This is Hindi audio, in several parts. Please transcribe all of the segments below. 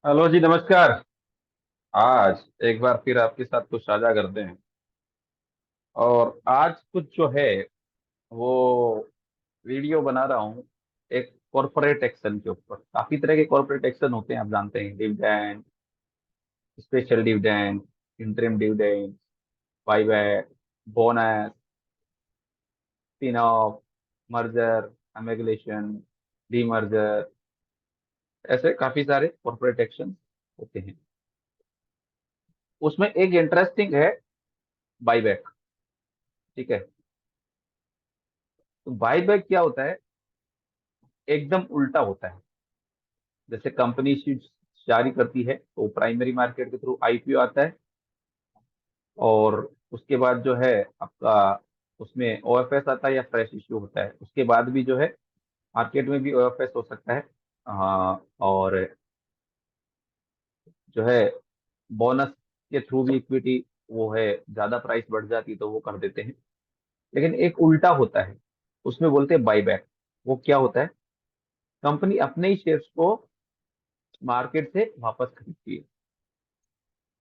हेलो जी, नमस्कार। आज एक बार फिर आपके साथ कुछ साझा करते हैं। और आज कुछ जो है वो वीडियो बना रहा हूँ एक कॉरपोरेट एक्शन के ऊपर। काफी तरह के कॉरपोरेट एक्शन होते हैं, आप जानते हैं। Dividend, special dividend, interim dividend, buyback, bonus, spin off, merger, amalgamation, demerger, ऐसे काफी सारे कॉरपोरेट एक्शन होते हैं। उसमें एक इंटरेस्टिंग है बाईबैक। ठीक है। तो बाईबैक क्या होता है? एकदम उल्टा होता है। जैसे कंपनी शीट जारी करती है तो प्राइमरी मार्केट के थ्रू आईपीओ आता है, और उसके बाद जो है आपका उसमें ओएफएस आता है या फ्रेश इश्यू होता है। उसके बाद भी जो है मार्केट में भी ओएफएस हो सकता है। और जो है बोनस के थ्रू भी इक्विटी, वो है, ज्यादा प्राइस बढ़ जाती तो वो कर देते हैं। लेकिन एक उल्टा होता है, उसमें बोलते हैं बाईबैक। वो क्या होता है? कंपनी अपने ही शेयर्स को मार्केट से वापस खरीदती है।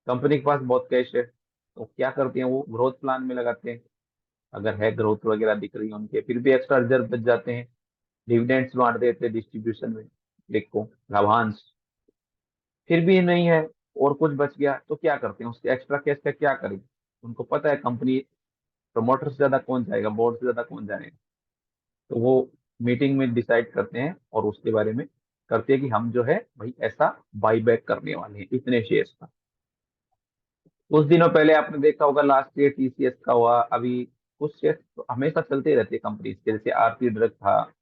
कंपनी के पास बहुत कैश है तो क्या करते हैं, वो ग्रोथ प्लान में लगाते हैं। अगर है ग्रोथ वगैरह दिख रही है उनके, फिर भी एक्स्ट्रा रिजर्व बच जाते हैं। डिविडेंड्स बांट देते हैं डिस्ट्रीब्यूशन में, लिख को, लाभांश। फिर भी नहीं है और कुछ बच गया तो क्या करते हैं, उसके एक्स्ट्रा कैश का क्या करें? उनको पता है कंपनी प्रमोटर से ज्यादा कौन जाएगा, बोर्ड से ज्यादा कौन जाएगा। तो वो मीटिंग में डिसाइड करते हैं और उसके बारे में करते हैं कि हम जो है भाई ऐसा बाईबैक करने वाले हैं इतने शेयर्स का। कुछ दिनों पहले आपने देखा होगा, लास्ट ईयर टीसीएस का हुआ। अभी कुछ शेयर तो हमेशा चलते रहते हैं कंपनीज के, जैसे आरती ड्रग था,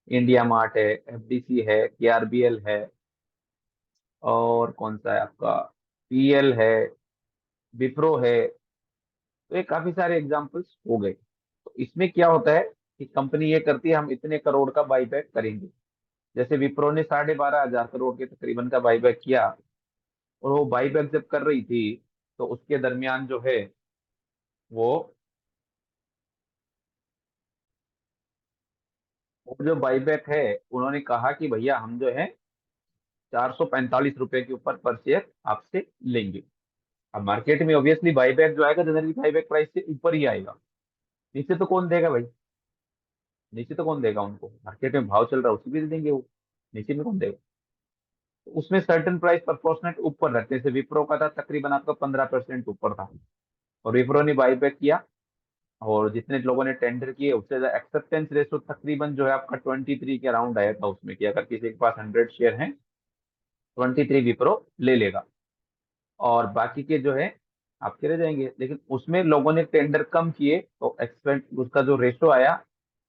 इंडिया मार्ट है, एफडीसी है, केआरबीएल है, और कौन सा है आपका, पीएल है, विप्रो है। तो ये काफी सारे एग्जांपल्स हो गए। तो इसमें क्या होता है कि कंपनी ये करती है, हम इतने करोड़ का बाईबैक करेंगे। जैसे विप्रो ने 12,500 करोड़ के तकरीबन का बाईबैक किया। और वो बाईबैक जब कर रही थी तो उसके दरमियान जो है वो वो जो बाईबैक है, उन्होंने कहा कि भैया हम जो है 445 रुपए के ऊपर पर शेयर आपसे लेंगे। अब मार्केट में ऑब्वियसली बाईबैक जो आएगा, जनरली बाईबैक प्राइस से ऊपर ही आएगा। नीचे तो कौन देगा भाई? नीचे तो कौन देगा उनको? मार्केट में भाव चल रहा है उसी पे देंगे वो। नीचे में कौन देगा? तो उसमें सर्टन प्राइस प्रोपोर्शनेट ऊपर रखते हैं। जैसे विप्रो का था तकरीबन आपका 15% ऊपर था, और विप्रो ने बाईबैक किया। और जितने लोगों ने टेंडर किए उससे एक्सेप्टेंस रेशो तकरीबन जो है आपका 23 के अराउंड आया था उसमें, कि अगर किसी के पास 100 शेयर हैं, 23 विप्रो ले लेगा, और बाकी के जो है आपके रह जाएंगे। लेकिन उसमें लोगों ने टेंडर कम किए तो एक्सपेक्ट उसका जो रेशो आया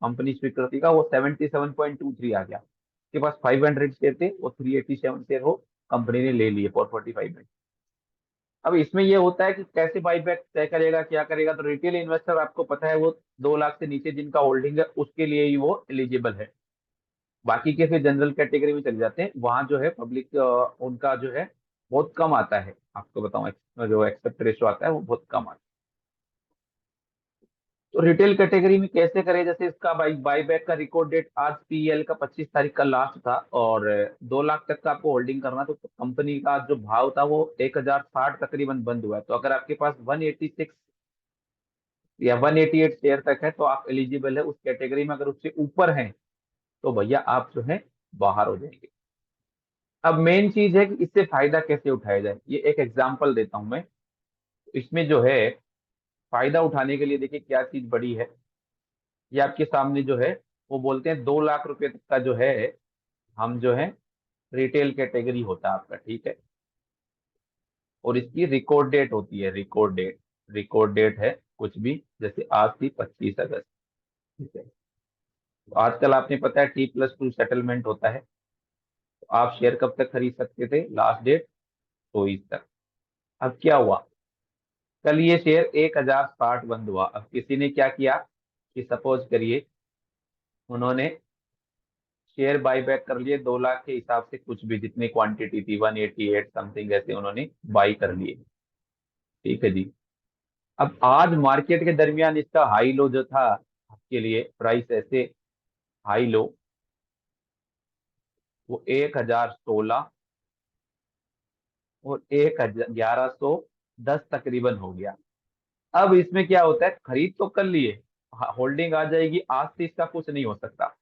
कंपनी स्वीकृति का, वो 77.23 आ गया। उसके पास 500 शेयर थे, वो 387 शेयर हो कंपनी ने ले लिए 445 में। अब इसमें ये होता है कि कैसे बाईबैक तय करेगा, क्या करेगा। तो रिटेल इन्वेस्टर, आपको पता है, वो 2 लाख से नीचे जिनका होल्डिंग है उसके लिए ही वो एलिजिबल है। बाकी के फिर जनरल कैटेगरी में चले जाते हैं, वहां जो है पब्लिक उनका जो है बहुत कम आता है। आपको बताऊं, जो एक्सेप्ट रेशो आता है वो बहुत कम आता है। तो रिटेल कैटेगरी में कैसे करें? जैसे इसका बाईबैक का रिकॉर्ड डेट आज पीएल का 25 तारीख का लास्ट था, और 2 लाख तक का आपको होल्डिंग करना, तो कंपनी का जो भाव था वो 1,060 तकरीबन बंद हुआ है। तो अगर आपके पास 186 या 188 शेयर तक है तो आप एलिजिबल है उस कैटेगरी में। अगर उससे ऊपर है तो भैया आप जो है बाहर हो जाएंगे। अब मेन चीज है कि इससे फायदा कैसे उठाया जाए, ये एक एग्जांपल देता हूं मैं। इसमें जो है फायदा उठाने के लिए देखिए क्या चीज बड़ी है। ये आपके सामने जो है, वो बोलते हैं 2 लाख रुपए तक का जो है, हम जो है रिटेल कैटेगरी होता है आपका, ठीक है। और इसकी रिकॉर्ड डेट होती है, रिकॉर्ड डेट। रिकॉर्ड डेट है कुछ भी, जैसे आज थी 25 अगस्त, ठीक है। तो आजकल आपने पता है T+2 सेटलमेंट होता है। तो आप शेयर कब तक खरीद सकते थे? लास्ट डेट 24 तक। अब क्या हुआ, कल ये शेयर 1,060 बंद हुआ। अब किसी ने क्या किया कि सपोज करिए उन्होंने शेयर बाईबैक कर लिए 2 लाख के हिसाब से, कुछ भी जितनी क्वांटिटी थी 188 समथिंग ऐसे उन्होंने बाई कर लिए, ठीक है जी। अब आज मार्केट के दरमियान इसका हाई लो जो था, आपके लिए प्राइस ऐसे हाई लो, वो 1,016 और 1110 तकरीबन हो गया। अब इसमें क्या होता है, खरीद तो कर लिए, होल्डिंग आ जाएगी, आज से इसका कुछ नहीं हो सकता।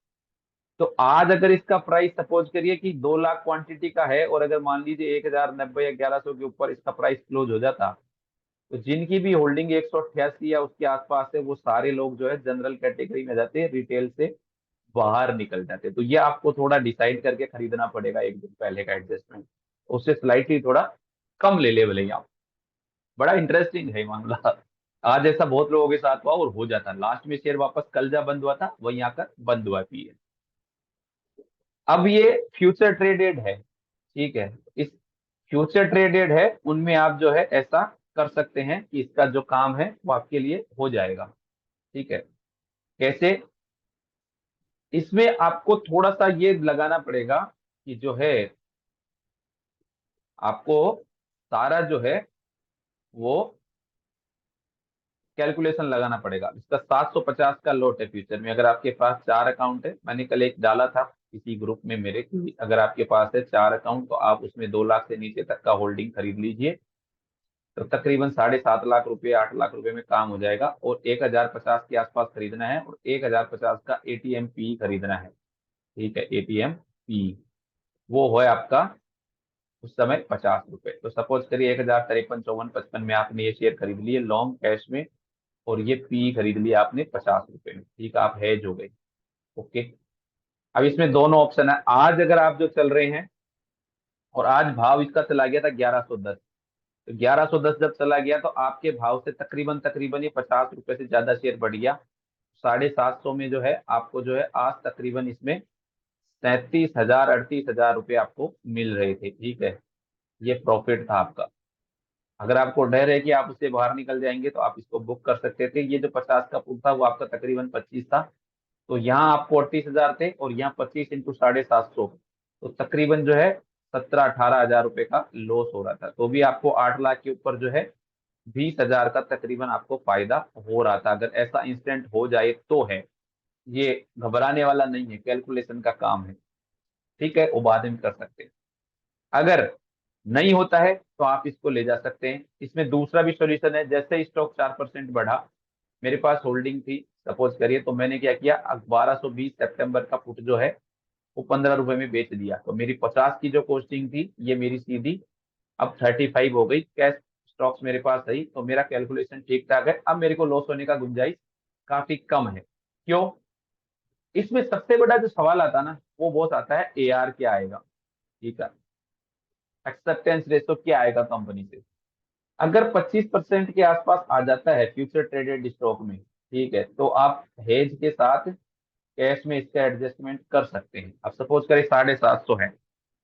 तो आज अगर इसका प्राइस सपोज करिए कि 2 लाख क्वांटिटी का है, और अगर मान लीजिए 1090 या 1100 के ऊपर इसका प्राइस क्लोज हो जाता, तो जिनकी भी होल्डिंग 188 या उसके आसपास है, वो सारे लोग जो है जनरल कैटेगरी में जाते, रिटेल से बाहर निकल जाते। तो ये आपको थोड़ा डिसाइड करके खरीदना पड़ेगा, एक दिन पहले का एडजस्टमेंट, उससे स्लाइटली थोड़ा कम ले ले भले ही आप। बड़ा इंटरेस्टिंग है मामला। आज ऐसा बहुत लोगों के साथ हुआ, और हो जाता, लास्ट में शेयर वापस कल जब बंद हुआ था वहीं आकर बंद हुआ पी। अब ये फ्यूचर ट्रेडेड है, ठीक है। इस फ्यूचर ट्रेडेड है, उनमें आप जो है ऐसा कर सकते हैं कि इसका जो काम है वो आपके लिए हो जाएगा, ठीक है। कैसे? इसमें आपको थोड़ा सा ये लगाना पड़ेगा कि जो है आपको सारा जो है वो कैलकुलेशन लगाना पड़ेगा। इसका 750 का लोट है फ्यूचर में। अगर आपके पास 4 अकाउंट है, मैंने कल एक डाला था किसी ग्रुप में मेरे की, अगर आपके पास है 4 अकाउंट, तो आप उसमें 2 लाख से नीचे तक का होल्डिंग खरीद लीजिए। तो तकरीबन 7.5 लाख रुपए 8 लाख रुपए में काम हो जाएगा। और 1050 के आसपास खरीदना है, और 1050 का एटीएम पी खरीदना है, ठीक है। एटीएम पी वो है आपका उस समय 50 रुपए। तो सपोज करिए 1053 54 55 में आपने ये शेयर खरीद लिए लॉन्ग कैश में, और ये पी खरीद लिया आपने 50 रुपए में, ठीक है। आप हेज हो गए, ओके। अब इसमें दोनों ऑप्शन है। आज अगर आप जो चल रहे हैं, और आज भाव इसका चला गया था 1110, तो 1110 जब चला गया तो आपके भाव से तकरीबन तकरीबन ये 50 रुपए से ज्यादा शेयर बढ़ गया। 750 में जो है आपको जो है आज तकरीबन इसमें 37,000 38,000 रुपये आपको मिल रहे थे, ठीक है। ये प्रॉफिट था आपका। अगर आपको डर है कि आप उससे बाहर निकल जाएंगे, तो आप इसको बुक कर सकते थे। ये जो 50 का पुट था वो आपका तकरीबन 25 था। तो यहाँ आपको 38,000 थे, और यहाँ 25 इंटू 750, तो तकरीबन जो है 17 18 हजार रुपए का लॉस हो रहा था। तो भी आपको 8 लाख के ऊपर जो है 20,000 का तकरीबन आपको फायदा हो रहा था। अगर ऐसा इंस्टेंट हो जाए तो है, ये घबराने वाला नहीं है, कैलकुलेशन का काम है, ठीक है। वो बाद में कर सकते हैं। अगर नहीं होता है तो आप इसको ले जा सकते हैं। इसमें दूसरा भी सोल्यूशन है। जैसे स्टॉक 4% बढ़ा, मेरे पास होल्डिंग थी सपोज करिए, तो मैंने क्या किया, 1220 सितंबर का पुट जो है वो 15 रुपए में बेच दिया। तो मेरी 50 की जो कॉस्टिंग थी ये मेरी सीधी अब 35 हो गई। कैश स्टॉक्स मेरे पास है, तो मेरा कैलकुलेशन ठीक ठाक है। अब मेरे को लॉस होने का गुंजाइश काफी कम है। क्यों? इसमें सबसे बड़ा जो सवाल आता ना, वो बहुत आता है एआर क्या आएगा, ठीक है। एक्सेप्टेंस रेशो क्या आएगा कंपनी से। अगर 25% के आसपास आ जाता है फ्यूचर ट्रेडेड स्टॉक में, ठीक है, तो आप हेज के साथ कैश में इसका एडजस्टमेंट कर सकते हैं। अब सपोज करें 750 है,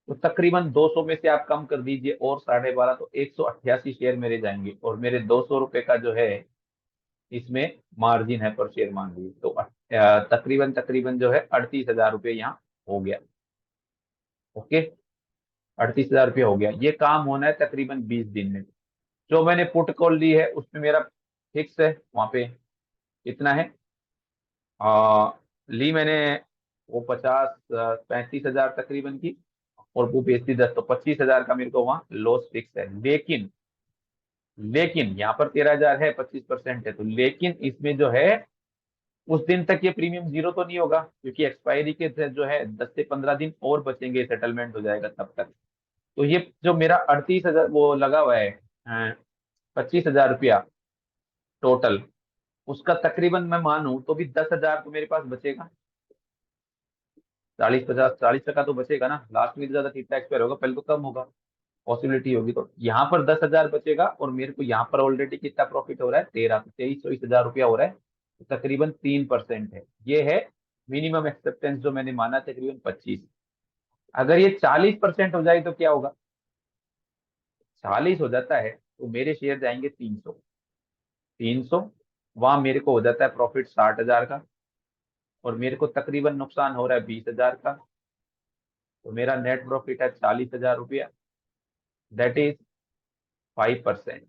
तो तकरीबन 200 में से आप कम कर दीजिए और 12.5, तो 188 शेयर मेरे जाएंगे, और मेरे 200 रुपए का जो है इसमें मार्जिन है पर शेयर, मान लीजिए। तो तकरीबन तकरीबन जो है 38,000 रुपये यहाँ हो गया, ओके। 38,000 रुपये हो गया। ये काम होना है तकरीबन 20 दिन में। जो मैंने पुट कॉल ली है उसमें मेरा फिक्स है, वहां पे इतना है। आ, ली मैंने वो 35,000 तकरीबन की, और वो बेच दी 10, तो 25,000 का मेरे को वहाँ लॉस फिक्स है। लेकिन यहाँ पर 13,000 है, 25% है, तो लेकिन इसमें जो है उस दिन तक ये प्रीमियम जीरो तो नहीं होगा, क्योंकि एक्सपायरी के जो है 10 से 15 दिन और बचेंगे, सेटलमेंट हो जाएगा तब तक। तो ये जो मेरा 38,000 वो लगा हुआ है, 25,000 रुपया टोटल, उसका तकरीबन मैं मानूं तो भी 10,000 तो मेरे पास बचेगा। 40 50 40 टका तो बचेगा ना। लास्ट में ज्यादा ठीक एक्सपायर होगा, पहले तो कम होगा, पॉसिबिलिटी होगी। तो यहाँ पर 10,000 बचेगा, और मेरे को यहाँ पर ऑलरेडी कितना प्रॉफिट हो रहा है, 23 24 हजार रुपया हो रहा है। तो तकरीबन 3% है, ये है मिनिमम एक्सेप्टेंस जो मैंने माना, तकरीबन 25। अगर ये 40% हो जाए तो क्या होगा, 40 हो जाता है तो मेरे शेयर जाएंगे 300। वहां मेरे को हो जाता है प्रॉफिट 60,000 का, और मेरे को तकरीबन नुकसान हो रहा है 20,000 का। तो मेरा नेट प्रॉफिट है 40,000 रुपया, दैट इज 5%।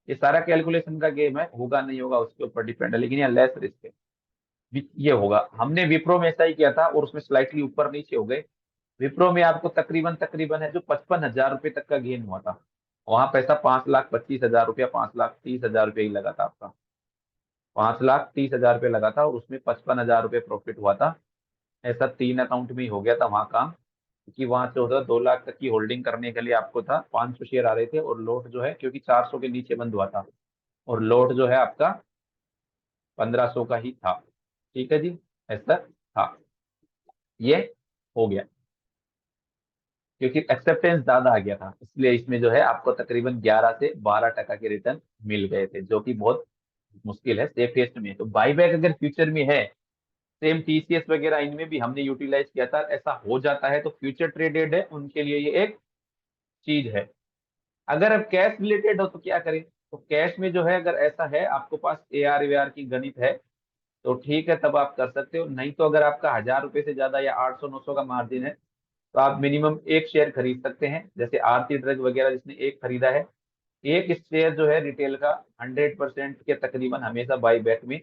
ये सारा कैलकुलेशन का गेम है, होगा नहीं होगा उसके ऊपर डिपेंड है, लेकिन ये लेस रिस्क है। ये होगा। हमने विप्रो में ऐसा ही किया था, और उसमें स्लाइटली ऊपर नीचे हो गए। विप्रो में आपको तकरीबन तकरीबन है जो 55,000 रुपये तक का गेन हुआ था, वहां पैसा 5,25,000 रुपया, 5,30,000 रुपया ही लगा था आपका। 5,30,000 रुपया लगा था और उसमें 55,000 रुपये प्रॉफिट हुआ था। ऐसा 3 अकाउंट में ही हो गया था वहां काम। क्योंकि वहां 2 लाख तक की होल्डिंग करने के लिए आपको था, 500 शेयर आ रहे थे, और लोट जो है क्योंकि 400 के नीचे बंद हुआ था, और लोट जो है आपका 1,500 का ही था। ठीक है जी, ऐसा था। ये हो गया क्योंकि एक्सेप्टेंस ज्यादा आ गया था, इसलिए इसमें जो है आपको तकरीबन 11 से 12 टका के रिटर्न मिल गए थे, जो कि बहुत मुश्किल है, सेफेस्ट में। तो बाईबैक अगर फ्यूचर में है, सेम टीसीएस वगैरह इनमें भी हमने यूटिलाइज किया था, ऐसा हो जाता है तो फ्यूचर ट्रेडेड है उनके लिए ये एक चीज है। अगर अब कैश रिलेटेड हो तो क्या करें? तो कैश में जो है, अगर ऐसा है आपके पास एआर वेआर की गणित है, तो ठीक है, तब आप कर सकते हो। नहीं तो अगर आपका 1,000 रुपए से ज्यादा या 800-900 का मार्जिन है, तो आप मिनिमम एक शेयर खरीद सकते हैं। जैसे आरती ड्रग वगैरह जिसने एक खरीदा है, एक शेयर जो है रिटेल का 100% के तकरीबन हमेशा बाई बैक में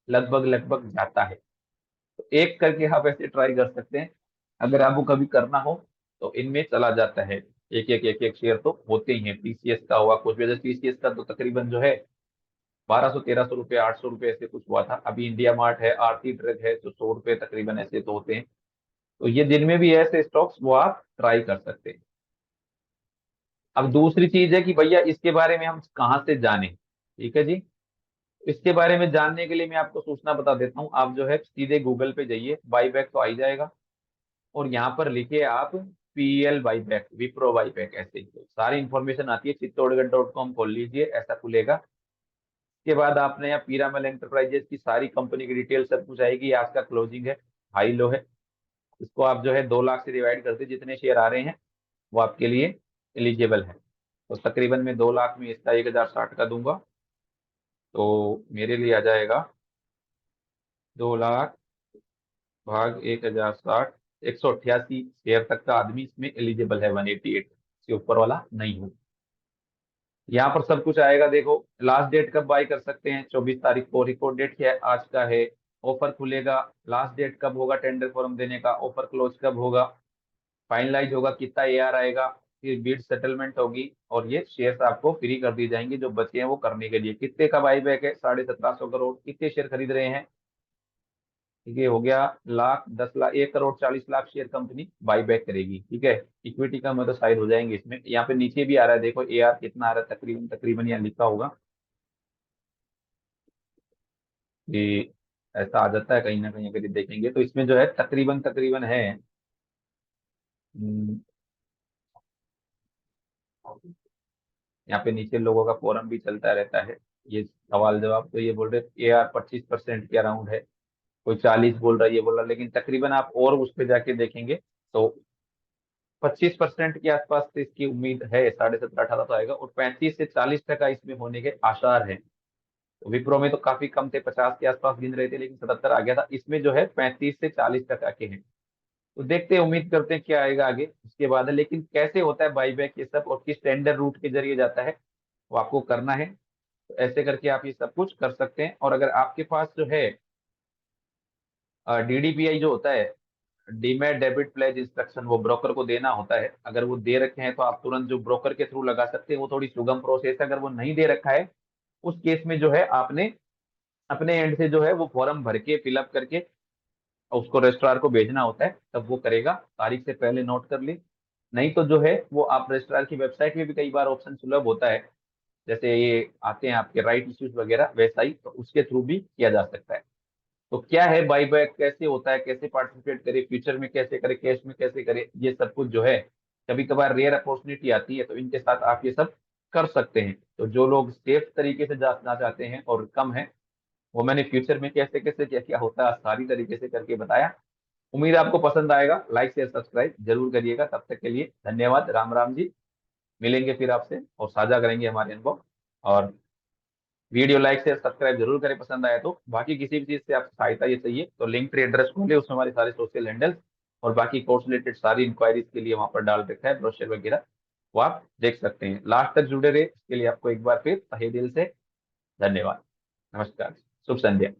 लगभग लगभग जाता है। तो एक करके आप ऐसे ट्राई कर सकते हैं। अगर आपको कभी करना हो तो इनमें चला जाता है। एक एक शेयर तो होते ही हैं। टीसीएस का हुआ कुछ वजह, टीसीएस का तो तकरीबन जो है 1,200-1,300 रुपये, 800 रुपये ऐसे कुछ हुआ था। अभी इंडिया मार्ट है, आरती ड्रग है, तो 100 रुपये तकरीबन ऐसे तो होते हैं। तो ये दिन में भी ऐसे स्टॉक्स वो आप ट्राई कर सकते हैं। अब दूसरी चीज है कि भैया इसके बारे में हम कहाँ से जाने। ठीक है जी, इसके बारे में जानने के लिए मैं आपको सूचना बता देता हूँ। आप जो है सीधे गूगल पे जाइए, बाईबैक तो आ ही जाएगा, और यहाँ पर लिखिए आप पीएल बाईबैक, विप्रो बाईबैक, ऐसे ही तो सारी इंफॉर्मेशन आती है। चित्तौड़गढ़.com खोल लीजिए, ऐसा खुलेगा। इसके बाद आपने यहाँ पीरामल एंटरप्राइजेस की सारी कंपनी की डिटेल सब कुछ आएगी। आज का क्लोजिंग है, हाई लो है, इसको आप जो है 2 लाख से डिवाइड करते, जितने शेयर आ रहे हैं वो आपके लिए एलिजिबल है। तो तकरीबन मैं 2 लाख में इसका 1,060 का दूंगा, तो मेरे लिए आ जाएगा 2 लाख भाग 1,060, 188 शेयर तक का आदमी इसमें एलिजिबल है। 188 से ऊपर वाला नहीं हो। यहाँ पर सब कुछ आएगा। देखो लास्ट डेट कब बाई कर सकते हैं, 24 तारीख को। रिकॉर्ड डेट क्या है, आज का है। ऑफर खुलेगा, लास्ट डेट कब होगा टेंडर फॉर्म देने का, ऑफर क्लोज कब होगा, फाइनलाइज होगा, कितना एआर आएगा, फिर बीड सेटलमेंट होगी, और ये शेयर्स आपको फ्री कर दिए जाएंगे जो बचे हैं वो करने के लिए। कितने का बाई बैक है, 1750 करोड़। कितने शेयर खरीद रहे हैं? ठीक है, हो गया lakh, 10 lakh, 1,40,40,00,000 share accompany by back करेगी। ठीक है, इक्विटी का मतलब साइड हो जाएंगे इसमें। यहाँ पे नीचे भी आ रहा है, देखो एआर कितना आ रहा है, तकरीबन तकरीबन यहाँ लिखा होगा कि ऐसा आ जाता है कहीं ना कहीं। अगर ये देखेंगे तो इसमें जो है तकरीबन तकरीबन है। हम्म, यहाँ पे नीचे लोगों का फोरम भी चलता रहता है, ये सवाल जवाब। तो ये बोल रहे एआर 25% के अराउंड है, कोई 40 बोल रहा है, ये बोल रहा है। लेकिन तकरीबन आप और उस पर जाके देखेंगे तो 25% के आसपास तो इसकी उम्मीद है। 17.5-18 तो आएगा, और 35 से 40 टका इसमें होने के आसार हैं। तो विप्रो में तो काफी कम थे, 50 के आसपास गिन रहे थे, लेकिन 77 आ गया था। इसमें जो है 35 से 40 टका के हैं। तो देखते हैं, उम्मीद करते हैं क्या आएगा आगे उसके बाद है। लेकिन कैसे होता है बाईबैक ये सब, और किस टेंडर रूट के जरिए जाता है, वो आपको करना है। तो ऐसे करके आप ये सब कुछ कर सकते हैं। और अगर आपके पास जो है डीडीपीआई जो होता है, डीमैट डेबिट प्लेज इंस्ट्रक्शन, वो ब्रोकर को देना होता है। अगर वो दे रखे हैं तो आप तुरंत जो ब्रोकर के थ्रू लगा सकते हैं, वो थोड़ी सुगम प्रोसेस है। अगर वो नहीं दे रखा है, उस केस में जो है आपने अपने एंड से जो है वो फॉर्म भर के फिलअप करके उसको रजिस्ट्रार को भेजना होता है, तब वो करेगा। तारीख से पहले नोट कर ली। नहीं तो जो है वो आप रजिस्ट्रार की वेबसाइट में भी कई बार ऑप्शन सुलभ होता है, जैसे ये आते हैं आपके राइट इश्यूज वगैरह, वैसा ही, तो उसके थ्रू भी किया जा सकता है। तो क्या है बाईबैक, कैसे होता है, कैसे पार्टिसिपेट करे, फ्यूचर में कैसे करे, कैश में कैसे करे, ये सब कुछ जो है कभी कभार रेयर अपॉर्चुनिटी आती है, तो इनके साथ आप ये सब कर सकते हैं। तो जो लोग सेफ तरीके से जाना चाहते हैं और कम है, वो मैंने फ्यूचर में कैसे कैसे क्या क्या होता है सारी तरीके से करके बताया। उम्मीद है आपको पसंद आएगा। लाइक शेयर सब्सक्राइब जरूर करिएगा। तब तक के लिए धन्यवाद, राम राम जी। मिलेंगे फिर आपसे और साझा करेंगे हमारे अनुभव। और वीडियो लाइक शेयर सब्सक्राइब जरूर करें पसंद आए तो। बाकी किसी भी चीज से आप सहायता ये चाहिए तो लिंक ट्री एड्रेस खोले, उसमें हमारे सारे सोशल हैंडल्स और बाकी कोर्स रिलेटेड सारी इंक्वायरीज के लिए वहां पर डाल रखा है, ब्रोशर वगैरह, वो आप देख सकते हैं। लास्ट तक जुड़े रहे इसके लिए आपको एक बार फिर तहे दिल से धन्यवाद। नमस्कार, शुभ संध्या।